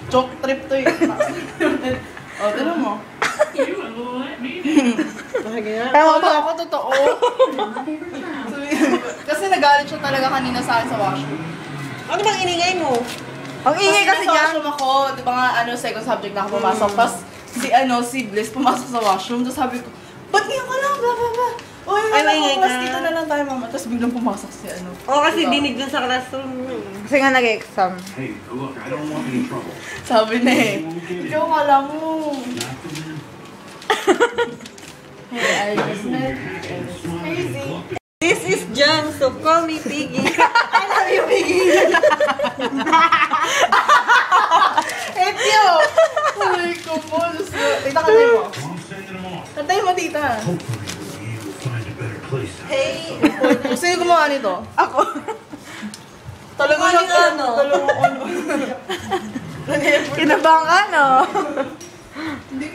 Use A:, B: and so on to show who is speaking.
A: Joke trip to eh. O, tignan mo.
B: Ewan ko.
A: Ako, totoo. Kasi nagalit siya talaga kanina sa akin sa washroom.
C: Ano bang iningay mo?
B: Ang ingay kasi
A: nasa
B: niya.
A: washroom ako, di ba nga, second subject na ako pumasok. Tapos, si Bliss pumasok sa washroom. Tapos sabi ko, ba't ngayon ka lang? Blah, blah, blah. Uy, class, dito na lang tayo, mama. Tapos biglang pumasok si
C: Oo, kasi dinig dun sa classroom.
B: Kasi nga nag-exam.
D: Hey, look, I don't want any trouble.
A: Sabi na eh, joke ka lang mo. Hey, I just met you. Crazy.
C: This is Jan, so call me Piggy.
A: I love you, Piggy. Hate you. Ay, kumol. Tita, katay mo.
D: I'm sending them off.
A: Katay mo, tita.
D: Hopefully, you will find a better place.
C: Hey,
A: Sino gumawa nito?
B: Ako.
A: Talaga
C: Ano
A: lang
C: ano?
B: Kinabahan ka, no?
A: Hindi